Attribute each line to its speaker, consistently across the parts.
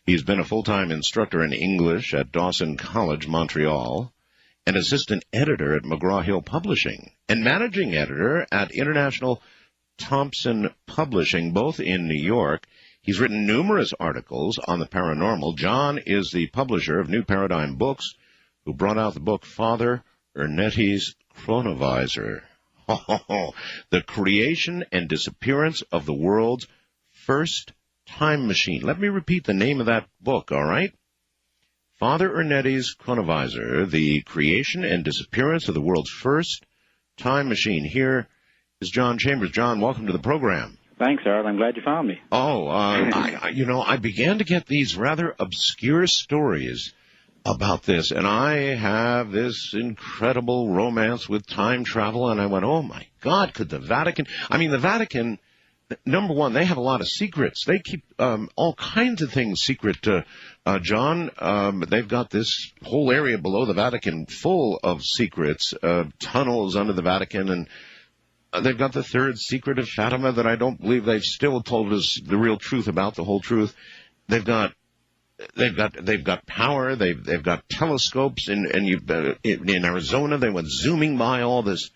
Speaker 1: He's been a full-time instructor in English at Dawson College, Montreal, and assistant editor at McGraw-Hill Publishing, and managing editor at International Thompson Publishing, both in New York. He's written numerous articles on the paranormal. John is the publisher of New Paradigm Books, who brought out the book Father Ernetti's Chronovisor. The creation and disappearance of the world's first time machine. Let me repeat the name of that book, all right? Father Ernetti's Chronovisor, the creation and disappearance of the world's first time machine. Here is John Chambers. John, welcome to the program.
Speaker 2: Thanks, Harold. I'm glad you found me.
Speaker 1: I began to get these rather obscure stories about this, and I have this incredible romance with time travel, and I went, oh, my God, could the Vatican... the Vatican... Number one, they have a lot of secrets. They keep all kinds of things secret, John. They've got this whole area below the Vatican full of secrets, tunnels under the Vatican, and they've got the third secret of Fatima that I don't believe they've still told us the real truth about, the whole truth. They've got power. They've got telescopes in Arizona. They went zooming by all this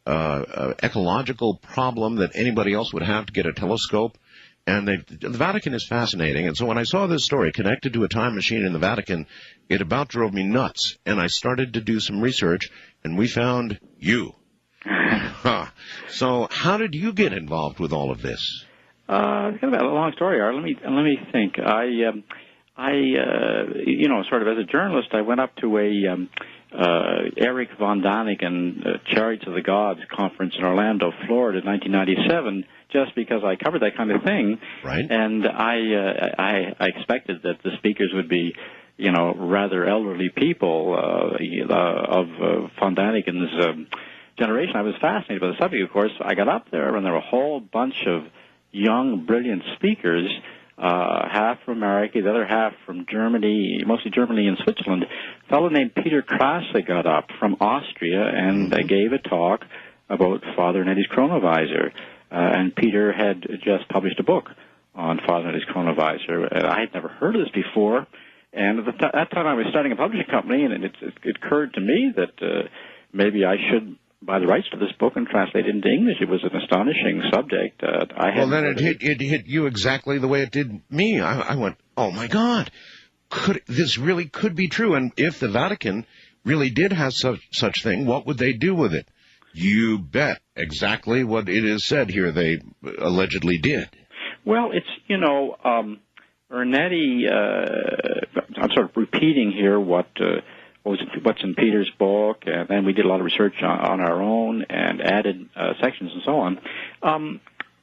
Speaker 1: ecological problem that anybody else would have to get a telescope. And the Vatican is fascinating. And so when I saw this story connected to a time machine in the Vatican, it about drove me nuts. And I started to do some research, and we found you. So how did you get involved with all of this?
Speaker 2: It's kind of a long story, Art. Let me think. Sort of as a journalist, I went up to a Erich von Däniken Chariots of the Gods conference in Orlando, Florida, in 1997, just because I covered that kind of thing.
Speaker 1: Right.
Speaker 2: And I expected that the speakers would be, rather elderly people of von Däniken's generation. I was fascinated by the subject, of course. I got up there, and there were a whole bunch of young, brilliant speakers, half from America, the other half from Germany, mostly Germany and Switzerland. A fellow named Peter Krasse got up from Austria and gave a talk about Father Ernetti's Chronovisor. And Peter had just published a book on Father Ernetti's Chronovisor. I had never heard of this before. And at that time I was starting a publishing company, and it occurred to me that maybe I should buy the rights to this book and translate it into English. It was an astonishing subject.
Speaker 1: Then it hit you exactly the way it did me. I went, oh, my God, this really could be true. And if the Vatican really did have such thing, what would they do with it? You bet. Exactly what it is said here they allegedly did.
Speaker 2: Well, it's, Ernetti, I'm sort of repeating here what's in Peter's book, and then we did a lot of research on our own and added sections and so on.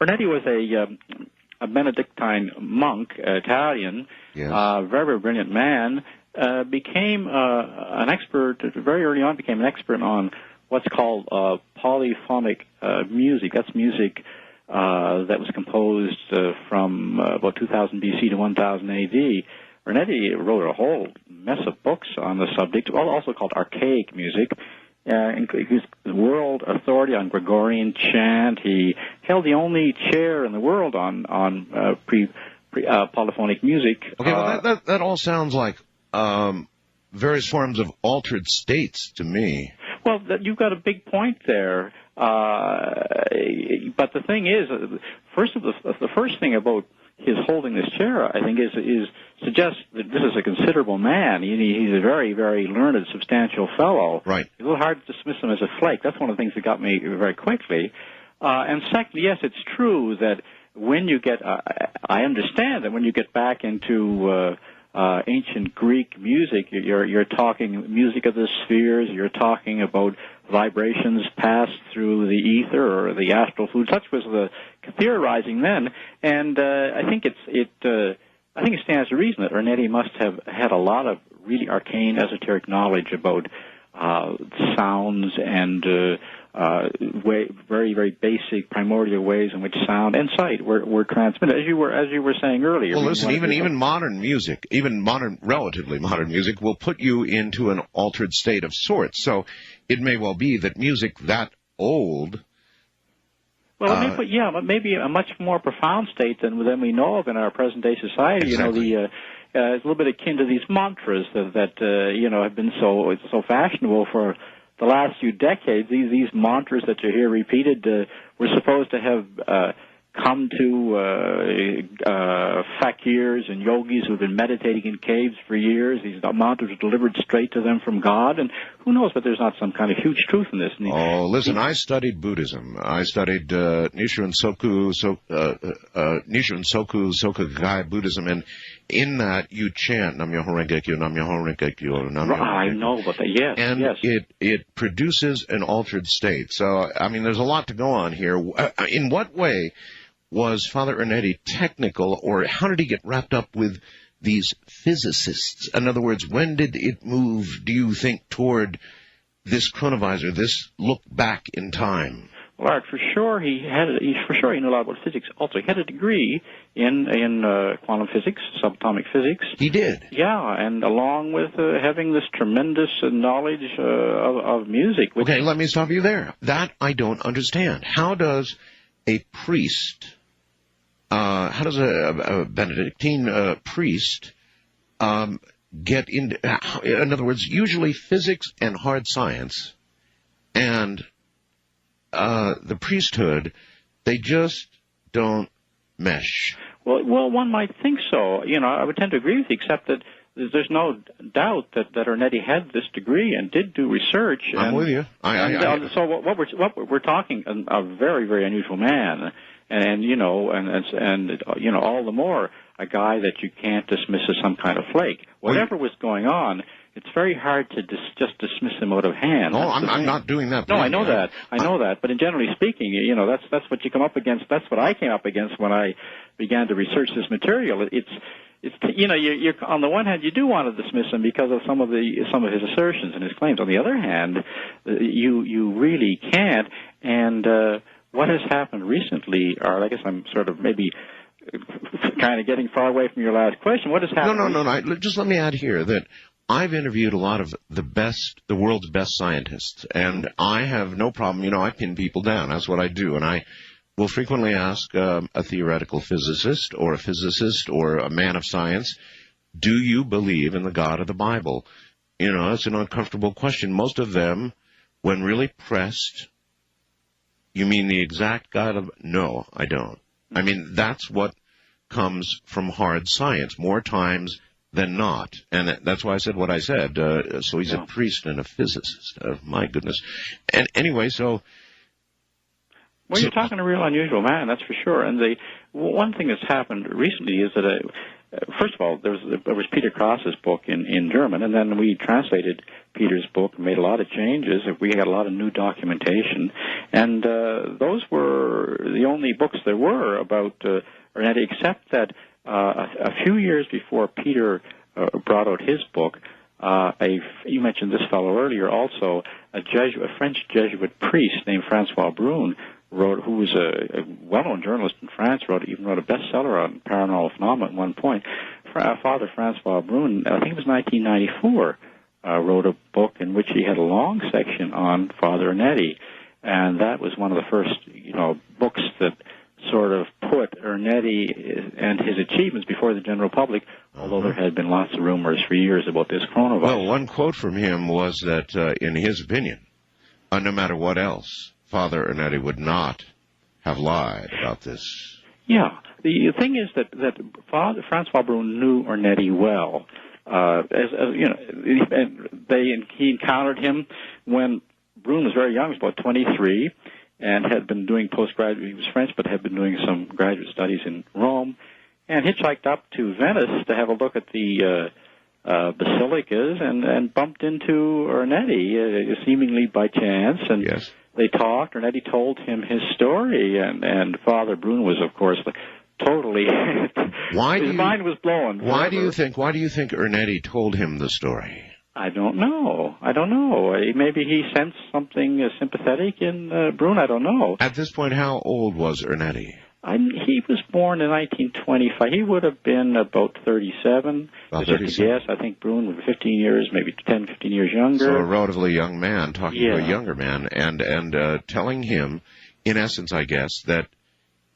Speaker 2: Ernetti was a Benedictine monk, Italian,
Speaker 1: yes.
Speaker 2: Very, very brilliant man, became an expert, very early on became an expert on what's called polyphonic music. That's music that was composed from about 2000 BC to 1000 AD. Ernetti wrote a whole mess of books on the subject, also called archaic music. He was the world authority on Gregorian chant. He held the only chair in the world on polyphonic music.
Speaker 1: Okay, well, that all sounds like various forms of altered states to me.
Speaker 2: Well, you've got a big point there. But the thing is, the first thing about his holding this chair, I think, is suggests that this is a considerable man. He's a very, very learned, substantial fellow.
Speaker 1: Right.
Speaker 2: It's a little hard to dismiss him as a flake. That's one of the things that got me very quickly. And secondly, yes, it's true that when you get, I understand that when you get back into ancient Greek music, you're talking music of the spheres. You're talking about vibrations passed through the ether or the astral fluid. Such was the theorizing then, and I think it stands to reason that Ernetti must have had a lot of really arcane, esoteric knowledge about sounds and very, very basic, primordial ways in which sound and sight were transmitted, as you were saying earlier.
Speaker 1: Well, listen, even modern music, relatively modern music, will put you into an altered state of sorts. So it may well be that music that old.
Speaker 2: Well, maybe a much more profound state than we know of in our present-day society.
Speaker 1: Exactly.
Speaker 2: it's a little bit akin to these mantras that you know, have been so fashionable for the last few decades. These mantras that you hear repeated were supposed to have come to fakirs and yogis who've been meditating in caves for years. These mantras were delivered straight to them from God, and who knows, but there's not some kind of huge truth in this.
Speaker 1: Oh, listen, I studied Buddhism. I studied Nichiren Soku Soka Buddhism, and in that you chant Nam Myoho Renge Kyo, Nam Myoho Renge Kyo, Nam Myoho Renge Kyo.
Speaker 2: I know, but yes,
Speaker 1: and
Speaker 2: yes.
Speaker 1: it produces an altered state. So, I mean, there's a lot to go on here. In what way was Father Ernetti technical, or how did he get wrapped up with these physicists? In other words, when did it move, do you think, toward this chronovisor, this look back in time?
Speaker 2: Well, Art, for sure he knew a lot about physics. Also, he had a degree in quantum physics, subatomic physics.
Speaker 1: He did?
Speaker 2: Yeah, and along with having this tremendous knowledge of music.
Speaker 1: Okay, let me stop you there. That I don't understand. How does a priest, how does a Benedictine priest get in other words, usually physics and hard science and the priesthood, they just don't mesh.
Speaker 2: Well, one might think so. You know, I would tend to agree with you, except that there's no doubt that Ernetti had this degree and did do research.
Speaker 1: I'm with you.
Speaker 2: So what we're talking, a very, very unusual man, and you know, and you know, all the more a guy that you can't dismiss as some kind of flake. Whatever was going on, it's very hard to just dismiss him out of hand.
Speaker 1: No, I'm not doing that.
Speaker 2: No, I know that. I know that. But in generally speaking, you know, that's what you come up against. That's what I came up against when I began to research this material. It's you know, you're on the one hand you do want to dismiss him because of some of his assertions and his claims. On the other hand, you really can't. And what has happened recently, or I guess I'm sort of maybe kind of getting far away from your last question. What has happened?
Speaker 1: No. Just let me add here that I've interviewed a lot of the world's best scientists, and I have no problem. You know, I pin people down. That's what I do, and I will frequently ask a theoretical physicist or a physicist or a man of science, do you believe in the God of the Bible? You know, it's an uncomfortable question. Most of them, when really pressed, you mean the exact God of... No, I don't. I mean, that's what comes from hard science, more times than not. And that's why I said what I said. So he's a priest and a physicist. My goodness. And anyway, so...
Speaker 2: Well, you're talking to a real unusual man, that's for sure. And the one thing that's happened recently is that, first of all, there was Peter Cross's book in German, and then we translated Peter's book and made a lot of changes. We got a lot of new documentation, and those were the only books there were about Ernetti, except that a few years before Peter brought out his book, you mentioned this fellow earlier also, a French Jesuit priest named Francois Brune, who was a well-known journalist in France, even wrote a bestseller on paranormal phenomena at one point. Father Francois Brune, I think it was 1994, wrote a book in which he had a long section on Father Ernetti, and that was one of the first, books that sort of put Ernetti and his achievements before the general public, although there had been lots of rumors for years about this coronavirus.
Speaker 1: Well, one quote from him was that, in his opinion, no matter what else, Father Ernetti would not have lied about this.
Speaker 2: Yeah. The thing is that Father Francois Brune knew Ernetti well. He encountered him when Brune was very young, he was about 23, and had been doing postgraduate, he was French, but had been doing some graduate studies in Rome, and hitchhiked up to Venice to have a look at the basilicas, and bumped into Ernetti, seemingly by chance, and
Speaker 1: yes.
Speaker 2: They talked. Ernetti told him his story, and Father Brune was, of course, totally. His mind was blown.
Speaker 1: Why do you think Ernetti told him the story?
Speaker 2: I don't know. Maybe he sensed something sympathetic in Brune. I don't know.
Speaker 1: At this point, how old was Ernetti?
Speaker 2: He was born in 1925. He would have been about 37.
Speaker 1: About 37.
Speaker 2: Yes, I think Brune was 15 years, maybe 10, 15 years younger.
Speaker 1: So a relatively young man talking to a younger man and telling him, in essence, I guess, that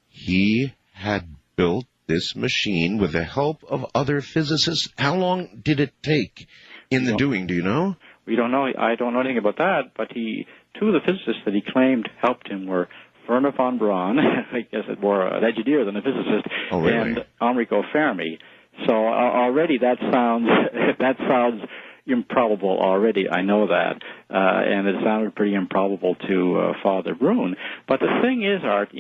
Speaker 1: he had built this machine with the help of other physicists. How long did it take in the doing? Do you know?
Speaker 2: We don't know. I don't know anything about that, but two of the physicists that he claimed helped him were Werner von Braun, I guess it more an engineer than a physicist, and Enrico Fermi. So already that sounds improbable already. I know that, and it sounded pretty improbable to Father Brun. But the thing is, Art,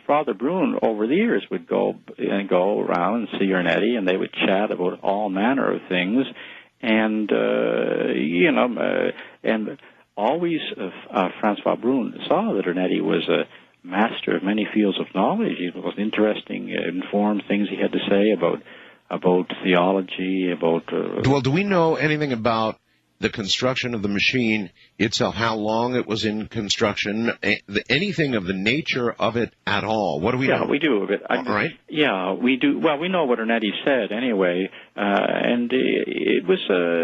Speaker 2: Father Brun over the years would go around and see Ernetti, and they would chat about all manner of things, and and always Francois Brun saw that Ernetti was a master of many fields of knowledge. He was interesting, informed things he had to say about theology,
Speaker 1: Well, do we know anything about the construction of the machine itself, how long it was in construction, anything of the nature of it at all? What do we know?
Speaker 2: Yeah, we do.
Speaker 1: All right.
Speaker 2: Yeah, we do. Well, we know what Ernetti said anyway, and it was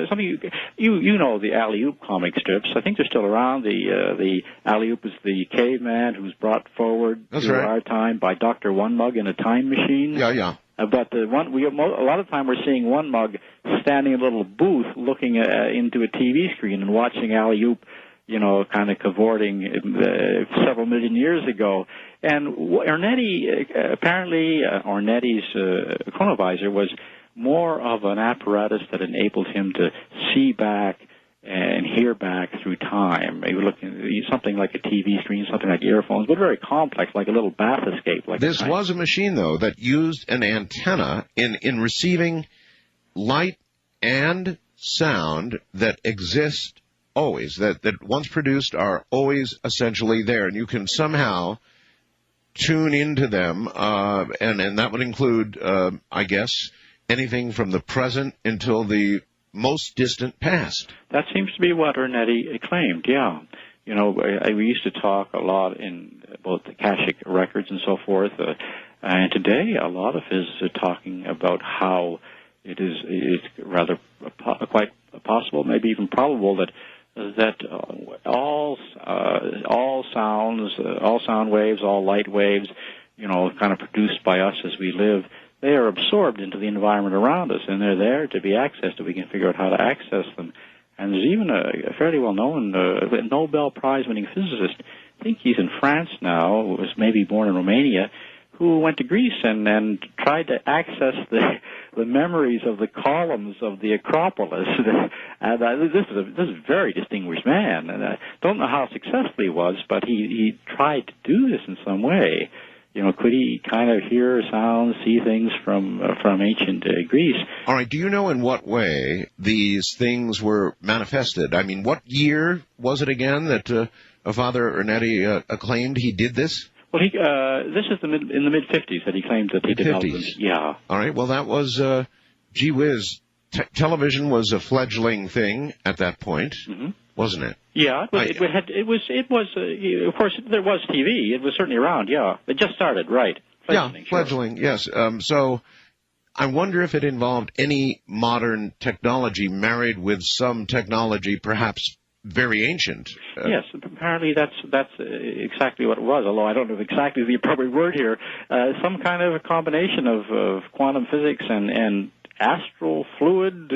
Speaker 2: something you know the alley-oop comic strips. I think they're still around. The alley-oop is the caveman who's brought forward to our time by Dr. One Mug in a time machine.
Speaker 1: Yeah.
Speaker 2: But a lot of time we're seeing One Mug standing in a little booth looking into a TV screen and watching alley-oop, kind of cavorting several million years ago. And Ernetti, apparently, Ernetti's Chronovisor was more of an apparatus that enabled him to see back and hear back through time. Maybe looking something like a TV screen, something like earphones, but very complex, like a little bath escape.
Speaker 1: This was a machine, though, that used an antenna in receiving light and sound that exist always, that once produced are always essentially there, and you can somehow tune into them, and that would include, I guess, anything from the present until the most distant past.
Speaker 2: That seems to be what Ernetti claimed, yeah. We used to talk a lot in both the Akashic records and so forth, and today a lot of his talking about how it's rather quite possible, maybe even probable, that all sound waves, all light waves, kind of produced by us as we live, they are absorbed into the environment around us, and they're there to be accessed if we can figure out how to access them. And there's even a fairly well-known Nobel Prize-winning physicist, I think he's in France now, who was maybe born in Romania, who went to Greece and tried to access the memories of the columns of the Acropolis. And this is a very distinguished man, and I don't know how successful he was, but he tried to do this in some way. Could he kind of hear sounds, see things from ancient Greece?
Speaker 1: All right. Do you know in what way these things were manifested? I mean, what year was it again that Father Ernetti claimed he did this?
Speaker 2: Well, this is in the mid-'50s that he claimed that he developed them. Yeah.
Speaker 1: All right. Well, that was, gee whiz, television was a fledgling thing at that point, wasn't it?
Speaker 2: Yeah, of course, there was TV. It was certainly around, yeah. It just started, right.
Speaker 1: Fledgling, yes. So I wonder if it involved any modern technology married with some technology perhaps very ancient.
Speaker 2: Yes, apparently that's exactly what it was, although I don't know if exactly the appropriate word here. Some kind of a combination of quantum physics and astral fluid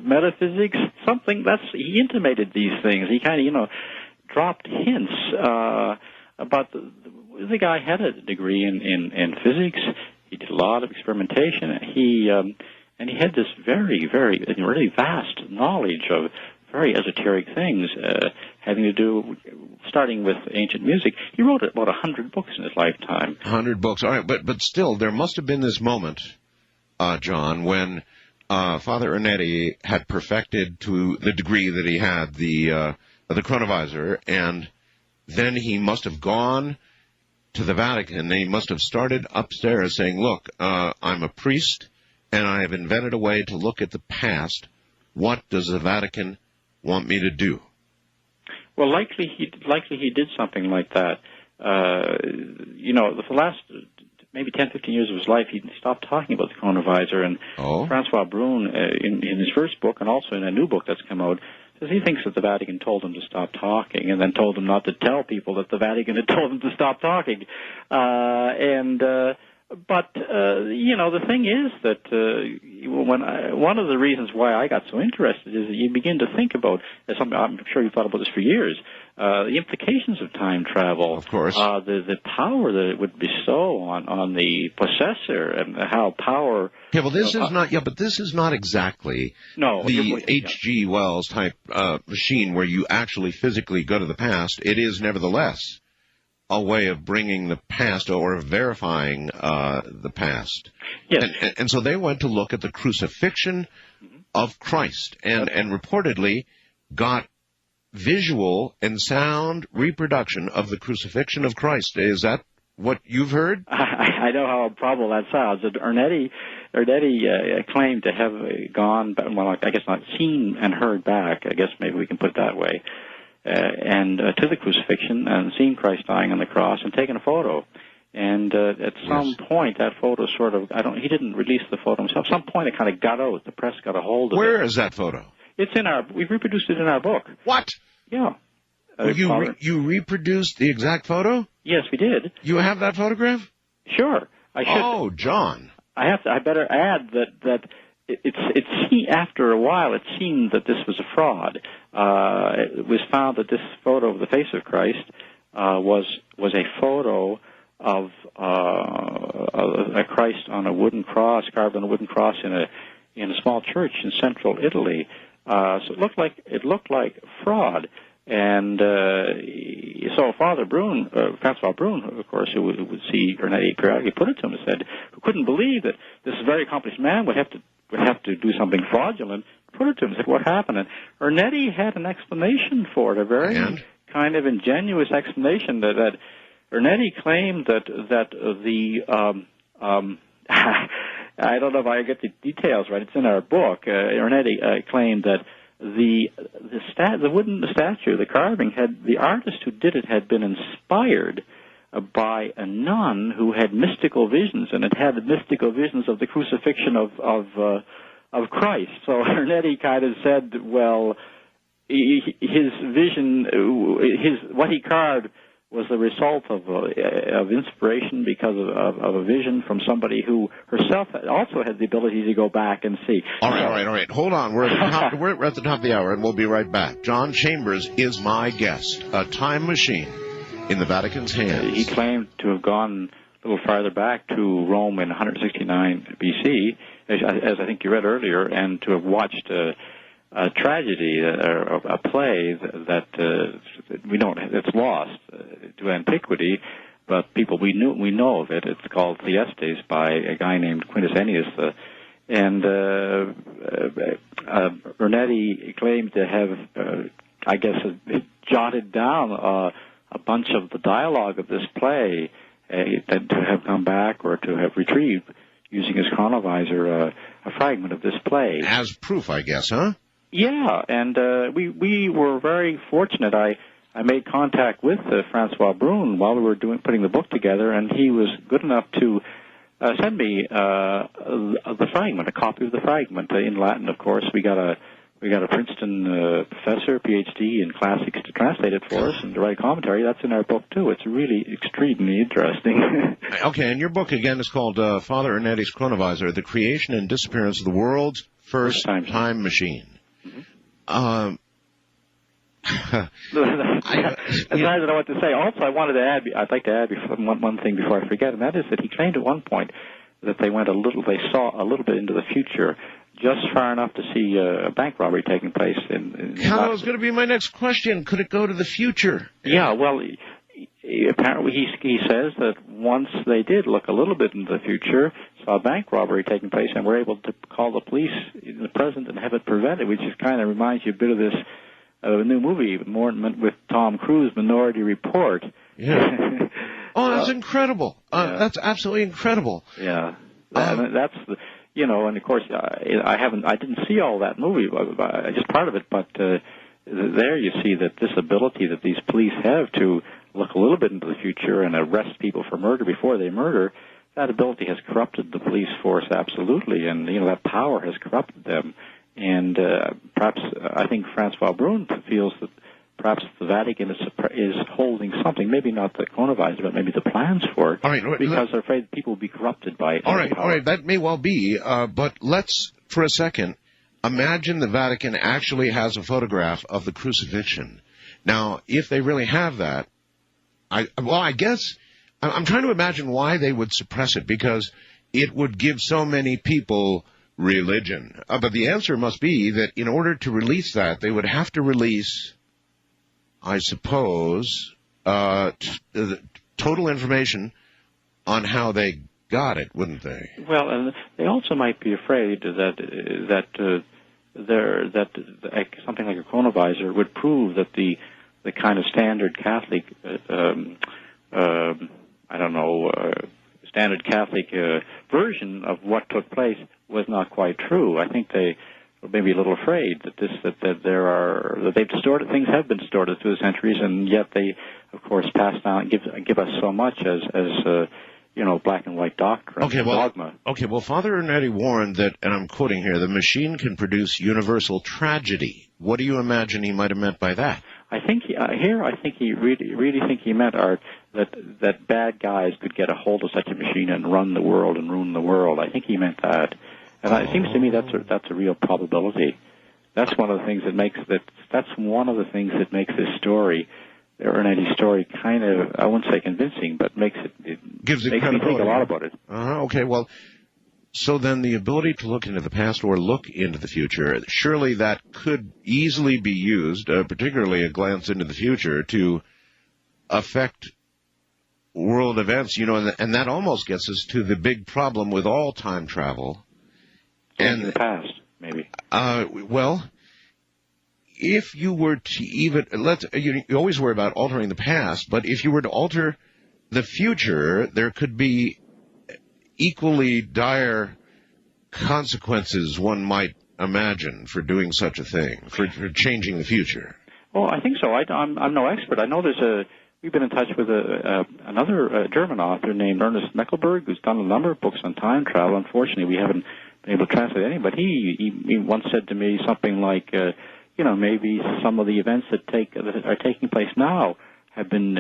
Speaker 2: metaphysics, something. He intimated these things. He kind of, dropped hints about the guy had a degree in physics. He did a lot of experimentation. And he had this very, very, really vast knowledge of very esoteric things having to do, starting with ancient music. He wrote about 100 books in his lifetime.
Speaker 1: 100 books. All right, but still, there must have been this moment, John, when Father Ernetti had perfected to the degree that he had the Chronovisor, and then he must have gone to the Vatican, and he must have started upstairs saying, look, I'm a priest, and I have invented a way to look at the past. What does the Vatican want me to do?
Speaker 2: Well, likely he did something like that. The last maybe 10, 15 years of his life, he stopped talking about the Chronovisor. And Francois Brun, in his first book, and also in a new book that's come out, says he thinks that the Vatican told him to stop talking, and then told him not to tell people that the Vatican had told him to stop talking. But the thing is that one of the reasons why I got so interested is that you begin to think about something. I'm sure you've thought about this for years. The implications of time travel,
Speaker 1: of course,
Speaker 2: the power that it would bestow on the possessor, and how power.
Speaker 1: Yeah, well, this is not. Yeah, but this is not exactly the H.G. Wells type machine where you actually physically go to the past. It is nevertheless a way of bringing the past or verifying the past.
Speaker 2: Yes.
Speaker 1: And so they went to look at the crucifixion of Christ and reportedly got visual and sound reproduction of the crucifixion of Christ. Is that what you've heard?
Speaker 2: I know how improbable that sounds. Ernetti claimed to have gone, well, I guess not seen and heard back. I guess maybe we can put it that way. And to the crucifixion and seen Christ dying on the cross and taken a photo. And at some point, that photo sort of, he didn't release the photo himself. At some point, it kind of got out. The press got a hold of it.
Speaker 1: Where is that photo?
Speaker 2: It's we've reproduced it in our book.
Speaker 1: What?
Speaker 2: Yeah.
Speaker 1: You reproduced the exact photo?
Speaker 2: Yes, we did.
Speaker 1: You have that photograph?
Speaker 2: Sure. I should.
Speaker 1: Oh, John.
Speaker 2: I better add that after a while, it seemed that this was a fraud. It was found that this photo of the face of Christ was a photo of a Christ on a wooden cross, carved on a wooden cross in a small church in central Italy. So it looked like fraud. And so Father Brun, Francois Brun, of course, who would see Ernetti periodically, put it to him and said, who couldn't believe that this very accomplished man would have to do something fraudulent, put it to him and said, what happened? And Ernetti had an explanation for it, a very kind of ingenuous explanation that Ernetti claimed that the I don't know if I get the details right. It's in our book. Ernetti claimed that the wooden statue, the carving, the artist who did it had been inspired by a nun who had mystical visions, and it had the mystical visions of the crucifixion of Christ. So Ernetti kind of said, well, his vision, what he carved was the result of inspiration because of a vision from somebody who herself also had the ability to go back and see.
Speaker 1: All right. Hold on. We're at the top of the hour, and we'll be right back. John Chambers is my guest, a time machine in the Vatican's hands.
Speaker 2: He claimed to have gone a little farther back to Rome in 169 B.C., as I think you read earlier, and to have watched a tragedy, a play that we don't. It's lost to antiquity, but we know of it. It's called Thyestes by a guy named Quintus Ennius, and Ernetti claimed to have, jotted down a bunch of the dialogue of this play, to have come back or to have retrieved using his chronovisor a fragment of this play
Speaker 1: as proof, I guess, huh?
Speaker 2: Yeah, and we were very fortunate. I made contact with Francois Brun while we were putting the book together, and he was good enough to send me the fragment, a copy of the fragment in Latin. Of course, we got a Princeton professor, PhD in classics, to translate it for us and to write a commentary. That's in our book too. It's really extremely interesting.
Speaker 1: Okay, and your book again is called Father Ernetti's Chronovisor: The Creation and Disappearance of the World's First Time Machine.
Speaker 2: As I don't know what to say. Also, I'd like to add one thing before I forget, and that is that he claimed at one point that they saw a little bit into the future, just far enough to see a bank robbery taking place
Speaker 1: that was going to be my next question. Could it go to the future?
Speaker 2: Yeah, well, apparently he says that once they did look a little bit into the future, saw a bank robbery taking place, and were able to call the police in the present and have it prevented, which just kind of reminds you a bit of this new movie with Tom Cruise, Minority Report.
Speaker 1: Yeah. Oh, that's incredible. That's absolutely incredible.
Speaker 2: Yeah. That's the, and of course I didn't see all that movie, just part of it, but there you see that this ability that these police have to look a little bit into the future and arrest people for murder before they murder, that ability has corrupted the police force absolutely, and that power has corrupted them. And perhaps I think Francois Brun feels perhaps the Vatican is holding something, maybe not the Chronovisor, but maybe the plans for it,
Speaker 1: all right,
Speaker 2: because they're afraid people will be corrupted by it.
Speaker 1: All right, that may well be, but let's, for a second, imagine the Vatican actually has a photograph of the crucifixion. Now, if they really have that, I guess I'm trying to imagine why they would suppress it, because it would give so many people religion. But the answer must be that in order to release that, they would have to release, I suppose, total information on how they got it, wouldn't they?
Speaker 2: Well, and they also might be afraid that something like a Chronovisor would prove that the kind of standard Catholic, standard Catholic version of what took place was not quite true. I think they were maybe a little afraid that they've distorted, things have been distorted through the centuries, and yet they, of course, pass down, give us so much as black and white doctrine, dogma.
Speaker 1: Okay, well, Father Ernetti warned that, and I'm quoting here, the machine can produce universal tragedy. What do you imagine he might have meant by that?
Speaker 2: I think he really think he meant, Art, that bad guys could get a hold of such a machine and run the world and ruin the world. I think he meant that, and it seems to me that's a real probability. That's one of the things that makes this story, Ernetti's story, kind of, I wouldn't say convincing, but makes me think a lot about it.
Speaker 1: Okay, well, so then the ability to look into the past or look into the future, surely that could easily be used, particularly a glance into the future, to affect world events, and that almost gets us to the big problem with all time travel.
Speaker 2: And in the past, maybe.
Speaker 1: Well, if you were to you always worry about altering the past, but if you were to alter the future, there could be equally dire consequences, one might imagine, for doing such a thing, for changing the future.
Speaker 2: Well, I think so. I'm no expert. I know we've been in touch with another German author named Ernest Meckelberg, who's done a number of books on time travel. Unfortunately, we haven't been able to translate any, but he once said to me something like, maybe some of the events that are taking place now have been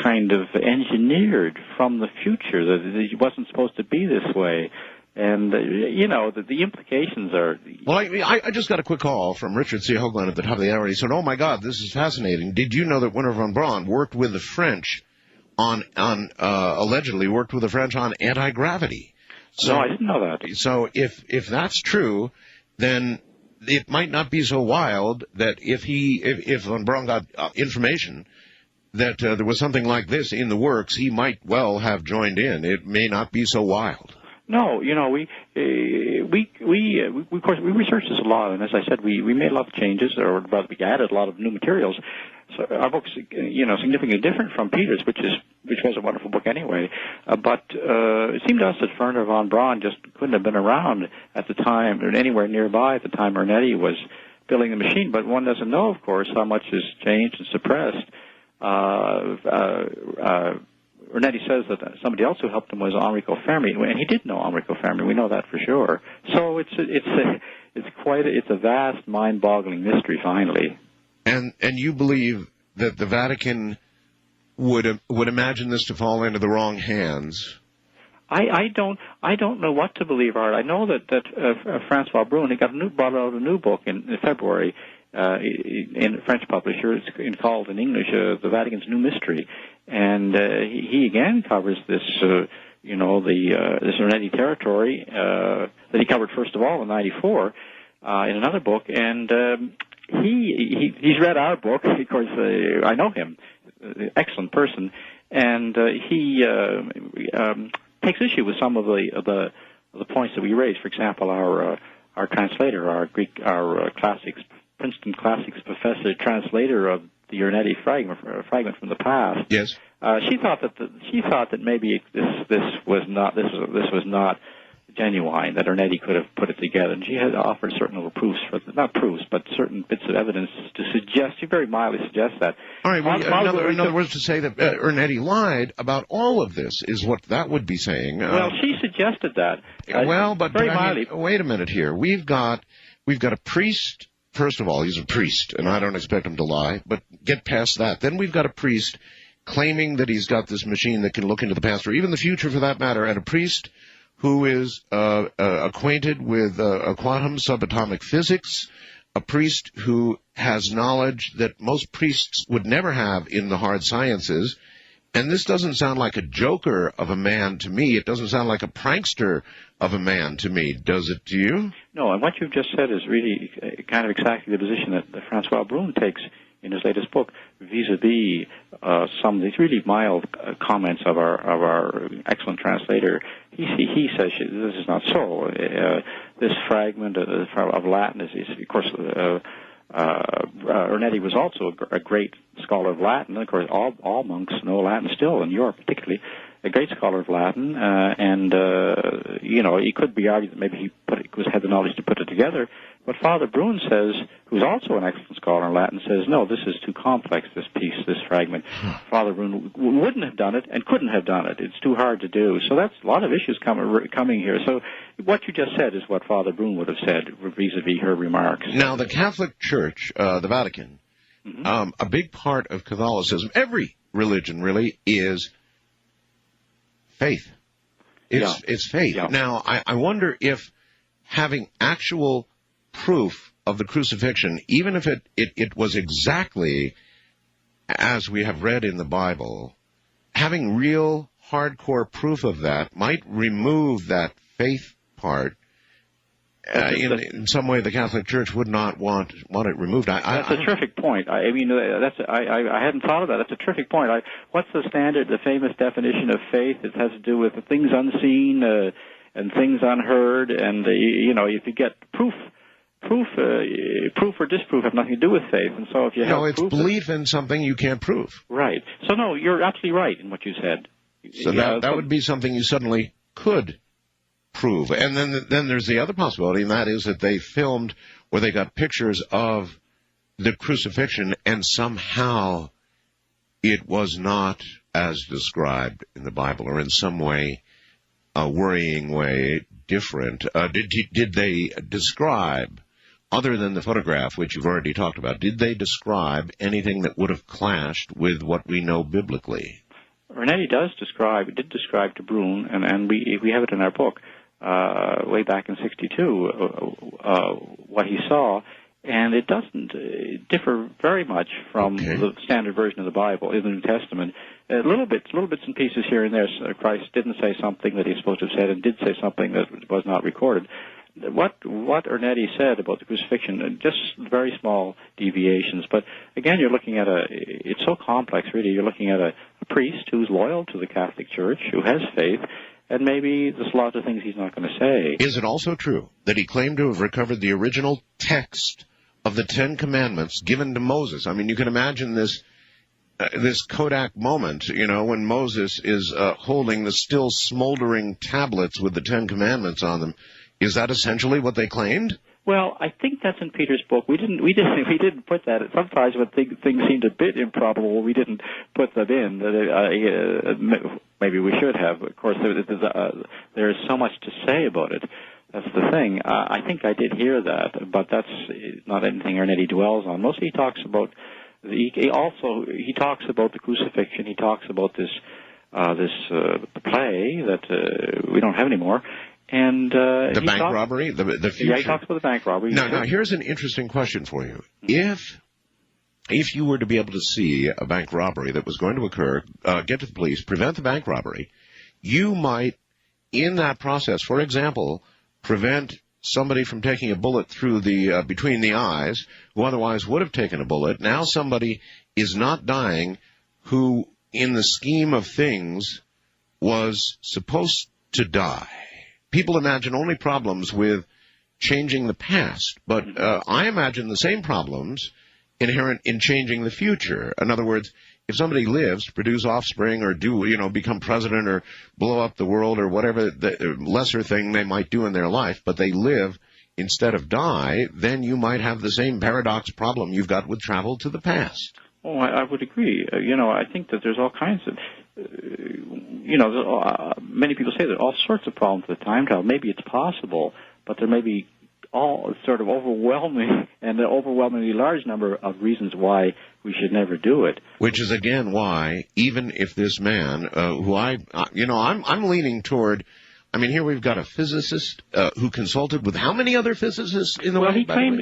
Speaker 2: kind of engineered from the future, that it wasn't supposed to be this way. And, the implications are...
Speaker 1: Well, I just got a quick call from Richard C. Hoagland at the top of the hour. He said, oh, my God, this is fascinating. Did you know that Wernher von Braun worked with the French allegedly worked with the French on anti-gravity? So,
Speaker 2: no, I didn't know that.
Speaker 1: So if that's true, then it might not be so wild that if von Braun got information that there was something like this in the works, he might well have joined in. It may not be so wild.
Speaker 2: No, we of course we researched this a lot, and as I said, we made a lot of changes, or rather we added a lot of new materials. So our book's significantly different from Peter's, which was a wonderful book anyway. But it seemed to us that Wernher von Braun just couldn't have been around at the time, or anywhere nearby at the time Ernetti was building the machine. But one doesn't know, of course, how much is changed and suppressed. Ernetti says that somebody else who helped him was Enrico Fermi, and he did know Enrico Fermi. We know that for sure. So it's a vast, mind-boggling mystery. Finally,
Speaker 1: and you believe that the Vatican would imagine this to fall into the wrong hands?
Speaker 2: I don't know what to believe, Art. I know that Francois Brune, he brought out a new book in February. In a French publisher, it's called in English "The Vatican's New Mystery," and he again covers this, this Ernetti territory that he covered first of all in '94 in another book, and he's read our book. Of course, I know him, excellent person, and he takes issue with some of the points that we raised. For example, our translator, our classics. Princeton Classics professor, translator of the Ernetti fragment from the past.
Speaker 1: Yes.
Speaker 2: She thought that maybe this was not genuine, that Ernetti could have put it together, and she had offered certain proofs not proofs, but certain bits of evidence to suggest. She very mildly suggests that.
Speaker 1: All right. Well, in other words, to say that Ernetti lied about all of this is what that would be saying.
Speaker 2: Well, she suggested that.
Speaker 1: But very mildly. Wait a minute here. We've got a priest first of all, he's a priest, and I don't expect him to lie, but get past that. Then we've got a priest claiming that he's got this machine that can look into the past, or even the future for that matter, and a priest who is acquainted with quantum subatomic physics, a priest who has knowledge that most priests would never have in the hard sciences. And this doesn't sound like a joker of a man to me. It doesn't sound like a prankster of a man to me. Does it to you?
Speaker 2: No, and what you've just said is really kind of exactly the position that Francois Brune takes in his latest book, vis-a-vis some of these really mild comments of our excellent translator. He says this is not so. This fragment of Latin is of course, Ernetti was also a great scholar of Latin. Of course, all monks know Latin still, in Europe particularly. A great scholar of Latin, and he could be argued that maybe he had the knowledge to put it together. But Father Brune says, who's also an excellent scholar in Latin, says, no, this is too complex, this piece, this fragment. Father Brune wouldn't have done it and couldn't have done it. It's too hard to do. So that's a lot of issues coming here. So what you just said is what Father Brune would have said vis-a-vis her remarks.
Speaker 1: Now, the Catholic Church, the Vatican, a big part of Catholicism, every religion really, is faith. It's faith.
Speaker 2: Yeah.
Speaker 1: Now, I wonder if having actual proof of the crucifixion, even if it was exactly as we have read in the Bible, having real hardcore proof of that might remove that faith part. In some way, the Catholic Church would not want it removed.
Speaker 2: That's a terrific point. I hadn't thought of that. That's a terrific point. What's the standard, the famous definition of faith? It has to do with the things unseen and things unheard. And if you get proof or disproof have nothing to do with faith. And so if you have
Speaker 1: it's belief in something you can't prove.
Speaker 2: Right. So no, you're absolutely right in what you said.
Speaker 1: So that would be something you suddenly could prove. And then there's the other possibility, and that is that they filmed or they got pictures of the crucifixion, and somehow it was not as described in the Bible, or in some way, a worrying way, different. Did they describe, other than the photograph, which you've already talked about, did they describe anything that would have clashed with what we know biblically?
Speaker 2: Ernetti did describe to Brune, and we have it in our book, way back in 62, what he saw, and it doesn't differ very much from the standard version of the Bible in the New Testament. Little bits and pieces here and there. Christ didn't say something that he's supposed to have said, and did say something that was not recorded. What Ernetti said about the crucifixion, just very small deviations. But again, you're looking at it's so complex, really. You're looking at a priest who's loyal to the Catholic Church, who has faith, and maybe there's a lot of things he's not going to say.
Speaker 1: Is it also true that he claimed to have recovered the original text of the Ten Commandments given to Moses? I mean, you can imagine this Kodak moment, when Moses is holding the still smoldering tablets with the Ten Commandments on them. Is that essentially what they claimed?
Speaker 2: Well, I think that's in Peter's book. We didn't put that. Sometimes when things seemed a bit improbable, we didn't put them in. Maybe we should have. Of course, there's so much to say about it. That's the thing. I think I did hear that, but that's not anything Ernetti dwells on. Mostly he talks about. He talks about the crucifixion. He talks about this play that we don't have anymore. And
Speaker 1: the bank robbery, the future.
Speaker 2: Yeah, he talks about the bank robbery.
Speaker 1: Now, here's an interesting question for you. If you were to be able to see a bank robbery that was going to occur, get to the police, prevent the bank robbery, you might, in that process, for example, prevent somebody from taking a bullet through the between the eyes, who otherwise would have taken a bullet. Now somebody is not dying, who, in the scheme of things, was supposed to die. People imagine only problems with changing the past, but I imagine the same problems inherent in changing the future. In other words, if somebody lives to produce offspring or become president or blow up the world or whatever the lesser thing they might do in their life, but they live instead of die, then you might have the same paradox problem you've got with travel to the past.
Speaker 2: Oh, I would agree. I think that there's all kinds of, many people say there are all sorts of problems with time travel. Maybe it's possible, but there may be all sort of overwhelming and an overwhelmingly large number of reasons why we should never do it.
Speaker 1: Which is again why, even if this man, who I'm leaning toward. I mean, here we've got a physicist who consulted with how many other physicists in the world?
Speaker 2: Well, he claimed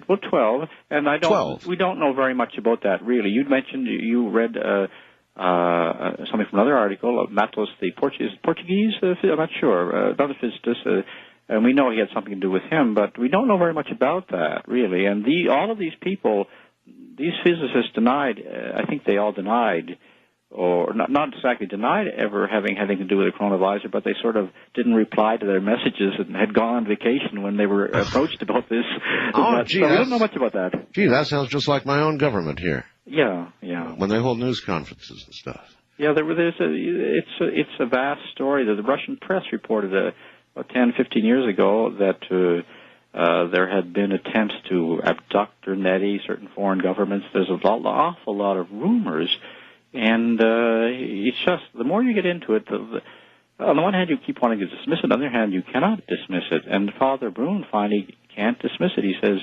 Speaker 2: about 12, and
Speaker 1: 12.
Speaker 2: We don't know very much about that really. You'd mentioned you read something from another article. Matos, the Portuguese, I'm not sure, another physicist. And we know he had something to do with him, but we don't know very much about that, really. And all of these people, these physicists denied, I think they all denied, or not exactly denied ever having anything to do with the chronovisor, but they sort of didn't reply to their messages and had gone on vacation when they were approached about this.
Speaker 1: Gee,
Speaker 2: so we don't know much about that.
Speaker 1: Gee, that sounds just like my own government here.
Speaker 2: Yeah.
Speaker 1: When they hold news conferences and stuff.
Speaker 2: Yeah, it's a vast story that the Russian press reported about 10, 15 years ago that there had been attempts to abduct Ernetti, certain foreign governments. There's an awful lot of rumors, and it's just, the more you get into it, on the one hand you keep wanting to dismiss it, on the other hand you cannot dismiss it, and Father Brune finally can't dismiss it. He says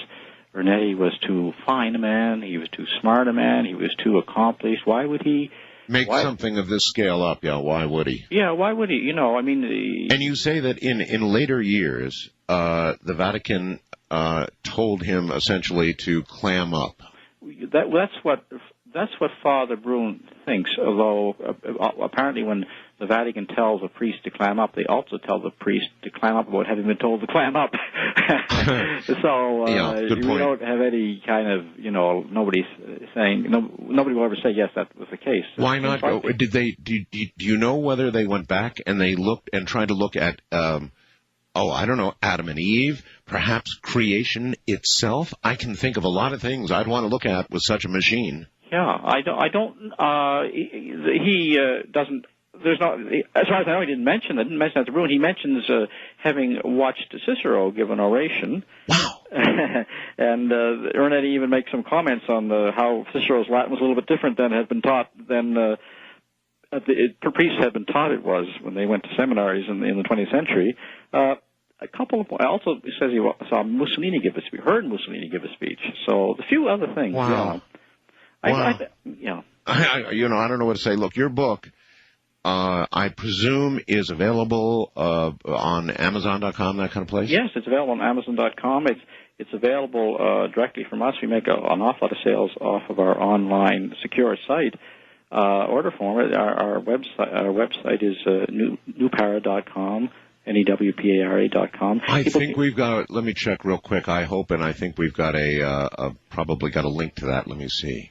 Speaker 2: Ernetti was too fine a man, he was too smart a man, he was too accomplished. Why would he
Speaker 1: make something of this scale up? Yeah, why would he?
Speaker 2: Yeah, why would he?
Speaker 1: And you say that in later years, the Vatican told him essentially to clam up.
Speaker 2: That's what Father Brune thinks, although apparently when the Vatican tells a priest to clam up, they also tell the priest to clam up about having been told to clam up. So
Speaker 1: good point.
Speaker 2: We don't have any kind of, nobody's saying, nobody will ever say, yes, that was the case.
Speaker 1: Why not? Do you know whether they went back and they looked and tried to look at, I don't know, Adam and Eve, perhaps creation itself? I can think of a lot of things I'd want to look at with such a machine.
Speaker 2: Yeah, he doesn't. There's not. As far as I know, he didn't mention that. Didn't mention that to Brune. He mentions having watched Cicero give an oration.
Speaker 1: Wow.
Speaker 2: And Ernetti even makes some comments on how Cicero's Latin was a little bit different than had been taught the priests had been taught it was when they went to seminaries in the 20th century. A couple of also says he saw Mussolini give a speech, heard Mussolini give a speech. So a few other things.
Speaker 1: Wow.
Speaker 2: I
Speaker 1: don't know what to say. Look, your book, I presume, is available on Amazon.com, that kind of place?
Speaker 2: Yes, it's available on Amazon.com. It's available directly from us. We make an awful lot of sales off of our online secure site. Order form. Our website is newpara.com. NEWPARA.com.
Speaker 1: I think we've got. Let me check real quick. I hope, and I think we've got probably got a link to that. Let me see.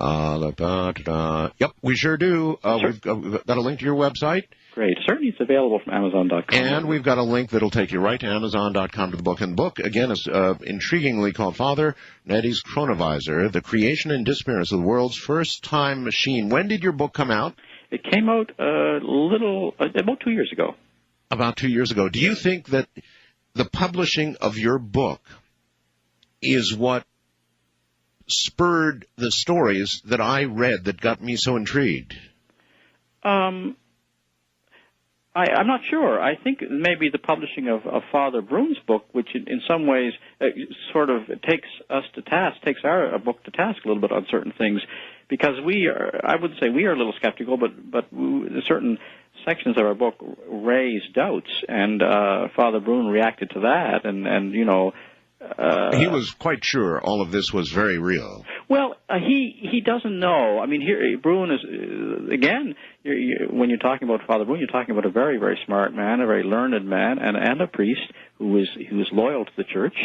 Speaker 1: Yep, we sure do. We've got a link to your website.
Speaker 2: Great. Certainly it's available from Amazon.com.
Speaker 1: And we've got a link that'll take you right to Amazon.com to the book. And the book, again, is intriguingly called Father Ernetti's Chronovisor, The Creation and Disappearance of the World's First Time Machine. When did your book come out?
Speaker 2: It came out about 2 years ago.
Speaker 1: About 2 years ago. Do you think that the publishing of your book is what spurred the stories that I read that got me so intrigued?
Speaker 2: I'm not sure. I think maybe the publishing of Father Brune's book, which in some ways sort of takes us to task, takes our book to task a little bit on certain things, because I would say we are a little skeptical, but certain sections of our book raise doubts, and Father Brune reacted to that, and
Speaker 1: he was quite sure all of this was very real.
Speaker 2: Well, he doesn't know. I mean, here Brune is again. When you're talking about Father Brune, you're talking about a very, very smart man, a very learned man, and a priest who is loyal to the church.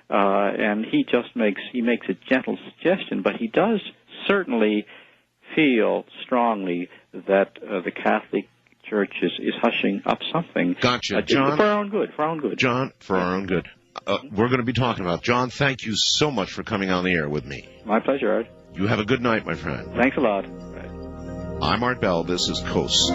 Speaker 2: And he makes a gentle suggestion, but he does certainly feel strongly that the Catholic Church is hushing up something.
Speaker 1: Gotcha, John.
Speaker 2: For our own good.
Speaker 1: John, for our own good. We're going to be talking about. John, thank you so much for coming on the air with me.
Speaker 2: My pleasure, Art.
Speaker 1: You have a good night, my friend.
Speaker 2: Thanks a lot.
Speaker 1: I'm Art Bell. This is Coast.